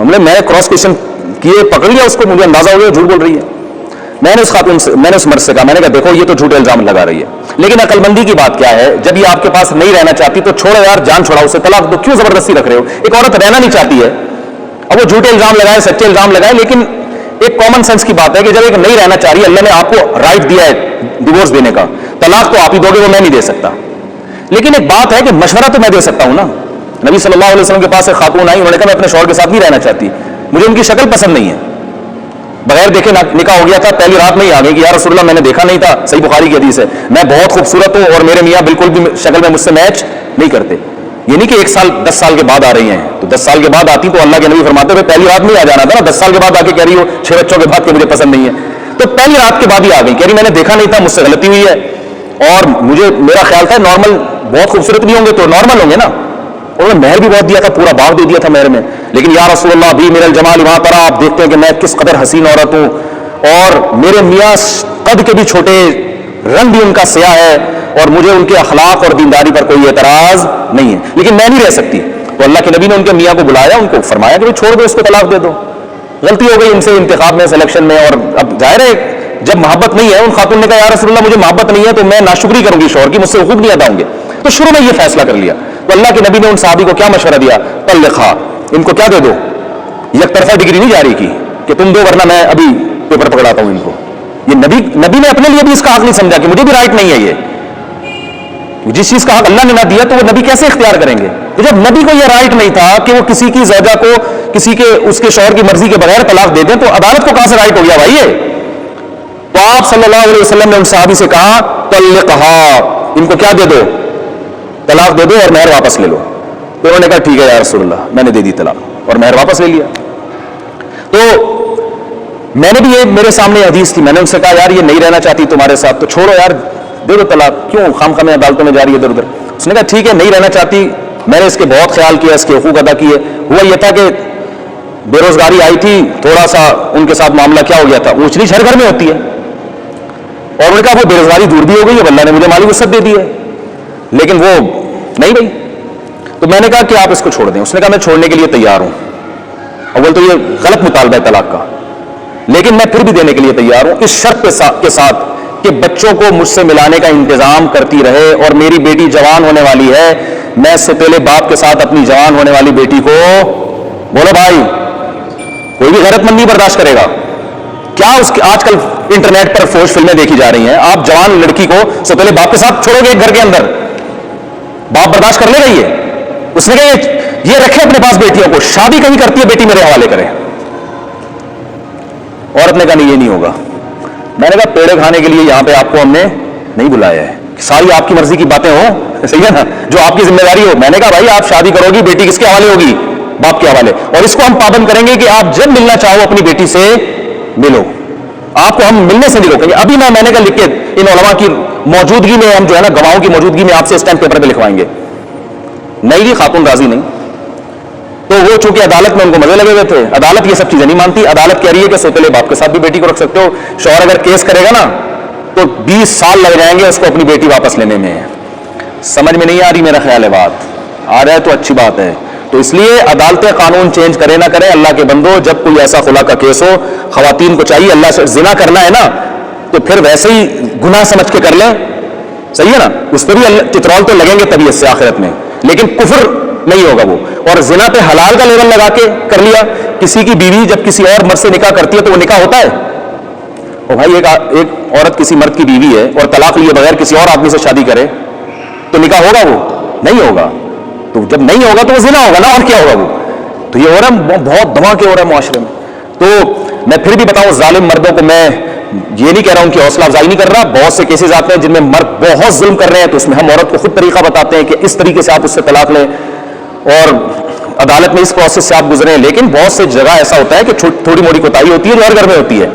میں cross question کیے, پکڑ لیا اس کو, مجھے اندازہ ہو گیا جھوٹ بول رہی ہے. میں نے اس خاتون سے, میں نے اس مرد سے کہا, میں نے کہا دیکھو یہ تو جھوٹے الزام لگا رہی ہے, لیکن عقل مندی کی بات کیا ہے, جب یہ آپ کے پاس نہیں رہنا چاہتی تو چھوڑو یار, جان چھوڑاؤ اسے, طلاق دو, کیوں زبردستی رکھ رہے ہو؟ ایک عورت رہنا نہیں چاہتی ہے, اب وہ جھوٹے الزام لگائے, سچے الزام لگائے, لیکن ایک کامن سینس کی بات ہے کہ جب ایک نہیں رہنا چاہ رہی ہے, اللہ نے آپ کو رائٹ دیا ہے ڈیورس دینے کا, طلاق تو آپ ہی دو گے, وہ میں نہیں دے سکتا, لیکن ایک بات ہے کہ مشورہ تو میں دے سکتا ہوں نا. نبی صلی اللہ علیہ وسلم کے پاس ایک خاتون آئی, انہوں نے کہا میں اپنے شوہر کے ساتھ نہیں رہنا چاہتی, مجھے ان کی شکل پسند نہیں ہے, بغیر دیکھے نکاح ہو گیا تھا, پہلی رات میں ہی آ گئی کہ یا رسول اللہ میں نے دیکھا نہیں تھا, صحیح بخاری کی حدیث ہے, میں بہت خوبصورت ہوں اور میرے میاں بالکل بھی شکل میں مجھ سے میچ نہیں کرتے. یہ نہیں کہ 1 سال 10 سال کے بعد آ رہی ہیں, تو 10 سال کے بعد آتی تو اللہ کے نبی فرماتے ہوئے پہلی رات میں ہی آ جانا تھا نا, 10 سال کے بعد آ کے کہہ رہی ہو 6 بچوں کے بعد کہ مجھے پسند نہیں ہے, تو پہلی رات کے بعد ہی آ گئی, کہہ رہی میں نے دیکھا نہیں تھا, مجھ سے غلطی ہوئی ہے, اور مجھے میرا خیال تھا نارمل, بہت خوبصورت بھی ہوں گے تو نارمل ہوں گے نا, انہوں نے مہر بھی بہت دیا تھا, پورا باغ دے دیا تھا مہر میں, لیکن یا رسول اللہ بھی میرا الجمال وہاں پر آپ دیکھتے ہیں کہ میں کس قدر حسین عورت ہوں, اور میرے میاں قد کے بھی چھوٹے, رنگ بھی ان کا سیاہ ہے, اور مجھے ان کے اخلاق اور دینداری پر کوئی اعتراض نہیں ہے, لیکن میں نہیں رہ سکتی. تو اللہ کے نبی نے ان کے میاں کو بلایا, ان کو فرمایا کہ چھوڑ دو اس کو, طلاق دے دو, غلطی ہو گئی ان سے انتخاب میں, سلیکشن میں, اور اب ظاہر ہے جب محبت نہیں ہے, ان خاتون نے کہا یا رسول اللہ مجھے محبت نہیں ہے تو میں ناشکری کروں گی شوہر کی, مجھ سے حقوق نہیں ادا ہوں گے, تو شروع میں یہ فیصلہ کر لیا. تو اللہ کے نبی نے ان صحابی کو کیا مشورہ دیا, طلقھا, ان کو کیا دے دو, یک طرفہ ڈگری نہیں جاری کی کہ تم دو ورنہ میں ابھی پیپر پکڑاتا ہوں ان کو. یہ نبی نے اپنے لیے بھی اس کا حق نہیں سمجھا کہ مجھے بھی رائٹ نہیں ہے, یہ جس چیز کا حق اللہ نے نہ دیا تو وہ نبی کیسے اختیار کریں گے؟ جب نبی کو یہ رائٹ نہیں تھا کہ وہ کسی کی زوجہ کو کسی کے اس کے شوہر کی مرضی کے بغیر طلاق دے دیں, تو عدالت کو کہاں سے رائٹ ہو گیا بھائی یہ؟ تو آپ صلی اللہ علیہ وسلم نے ان صحابی سے کہا طلقھا, ان کو کیا دے دو, طلاق دے دو اور مہر واپس لے لو. تو انہوں نے کہا ٹھیک ہے یا رسول اللہ, میں نے دے دی طلاق اور مہر واپس لے لیا. تو میں نے بھی یہ میرے سامنے حدیث تھی, میں نے ان سے کہا یار یہ نہیں رہنا چاہتی تمہارے ساتھ, تو چھوڑو یار, دے دو طلاق, کیوں خام خام عدالتوں میں جا رہی ہے ادھر ادھر. اس نے کہا ٹھیک ہے نہیں رہنا چاہتی, میں نے اس کے بہت خیال کیا, اس کے حقوق ادا کیے. ہوا یہ تھا کہ بے روزگاری آئی تھی, تھوڑا سا ان کے ساتھ معاملہ کیا ہو گیا تھا, اونچ نیچ ہر گھر میں ہوتی ہے, اور انہوں نے کہا وہ بے روزگاری دور بھی ہو گئی ہے, اللہ نے مجھے مالی وسعت دے دی ہے, لیکن وہ نہیں رہی. تو میں نے کہا کہ آپ اس کو چھوڑ دیں. اس نے کہا میں چھوڑنے کے لیے تیار ہوں, اول تو یہ غلط مطالبہ ہے طلاق کا, لیکن میں پھر بھی دینے کے لیے تیار ہوں, اس شرط کے ساتھ کہ بچوں کو مجھ سے ملانے کا انتظام کرتی رہے, اور میری بیٹی جوان ہونے والی ہے, میں ستیلے باپ کے ساتھ اپنی جوان ہونے والی بیٹی کو, بولو بھائی کوئی بھی غیرت مند نہیں برداشت کرے گا کیا؟ اس کی آج کل انٹرنیٹ پر فوش فلمیں دیکھی جا رہی ہیں, آپ جوان لڑکی کو ستیلے باپ کے ساتھ چھوڑو گے ایک گھر کے اندر, باپ برداشت کر لے گا یہ؟ اس نے کہا یہ رکھے اپنے پاس بیٹیوں کو, شادی کہیں کرتی ہے بیٹی میرے حوالے کرے. عورت نے کہا نہیں یہ نہیں ہوگا. میں نے کہا پیڑے کھانے کے لیے یہاں پہ آپ کو ہم نے نہیں بلایا ہے, ساری آپ کی مرضی کی باتیں ہوں, صحیح ہے نا, جو آپ کی ذمہ داری ہو. میں نے کہا بھائی آپ شادی کرو گی, بیٹی کس کے حوالے ہوگی؟ باپ کے حوالے, اور اس کو ہم پابند کریں گے کہ آپ جب ملنا چاہو اپنی بیٹی سے ملو, آپ کو ہم ملنے سے نہیں روکیں گے. ابھی میں نے کہا لکھ کے ان علماء کی موجودگی میں, ہم جو ہے نا گواہوں کی موجودگی میں آپ سے اسٹیمپ پیپر پہ لکھوائیں گے. نہیں جی خاتون راضی نہیں. تو وہ چونکہ عدالت میں ان کو مزے لگے ہوئے تھے, عدالت یہ سب چیزیں نہیں مانتی. عدالت کہہ رہی ہے کہ سوتیلے باپ کے ساتھ بھی بیٹی کو رکھ سکتے ہو, شوہر اگر کیس کرے گا نا تو 20 سال لگ جائیں گے اس کو اپنی بیٹی واپس لینے میں. سمجھ میں نہیں آ رہی میرا خیال ہے, بات آ رہا ہے تو اچھی بات ہے. تو اس لیے عدالتیں قانون چینج کرے نہ کرے, اللہ کے بندو جب کوئی ایسا خلا کا کیس ہو, خواتین کو چاہیے اللہ سے زنا کرنا ہے نا تو پھر ویسے ہی گناہ سمجھ کے کر لیں, صحیح ہے نا, اس پہ بھی چترول تو لگیں گے طبیعت سے آخرت میں, لیکن کفر نہیں ہوگا وہ. اور زنا پہ حلال کا لیبل لگا کے کر لیا. کسی کی بیوی جب کسی اور مرد سے نکاح کرتی ہے تو وہ نکاح ہوتا ہے؟ اور بھائی ایک عورت کسی مرد کی بیوی ہے اور طلاق لیے بغیر کسی اور آدمی سے شادی کرے تو نکاح ہوگا؟ وہ نہیں ہوگا. تو جب نہیں ہوگا تو وہ زنا ہوگا نا, اور کیا ہوگا وہ. تو یہ ہو رہا ہے, بہت دھماکے ہو رہا ہے معاشرے میں. تو میں پھر بھی بتاؤں ظالم مردوں کو میں یہ نہیں کہہ رہا ہوں کہ حوصلہ افزائی نہیں کر رہا, بہت سے کیسز آتے ہیں جن میں مرد بہت ظلم کر رہے ہیں, تو اس میں ہم عورت کو خود طریقہ بتاتے ہیں کہ اس طریقے سے آپ اس سے طلاق لیں اور عدالت میں اس پروسیس سے آپ گزریں. لیکن بہت سے جگہ ایسا ہوتا ہے کہ تھوڑی موٹی کوتاہی ہوتی ہے جو ہر گھر میں ہوتی ہے,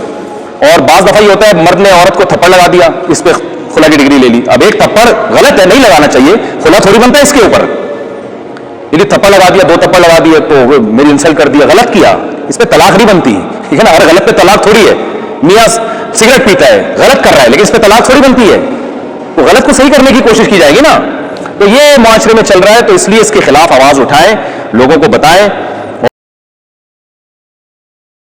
اور بعض دفعہ یہ ہوتا ہے مرد نے عورت کو تھپڑ لگا دیا, اس پہ خلا کی ڈگری لے لی. اب ایک تھپڑ غلط ہے, نہیں لگانا چاہیے, خلا تھوڑی بنتا ہے اس کے اوپر. لیکن تھپڑ لگا دیا, 2 تھپڑ لگا دیے تو میری انسلٹ کر دیا, غلط کیا, اس پہ طلاق نہیں بنتی, ٹھیک ہے نا. ہر غلط پہ طلاق تھوڑی ہے. میاں سگریٹ پیتا ہے, غلط کر رہا ہے, لیکن اس پہ طلاق تھوڑی بنتی ہے. تو غلط کو صحیح کرنے کی کوشش کی جائے گی نا. تو یہ معاشرے میں چل رہا ہے, تو اس لیے اس کے خلاف آواز اٹھائیں, لوگوں کو بتائیں.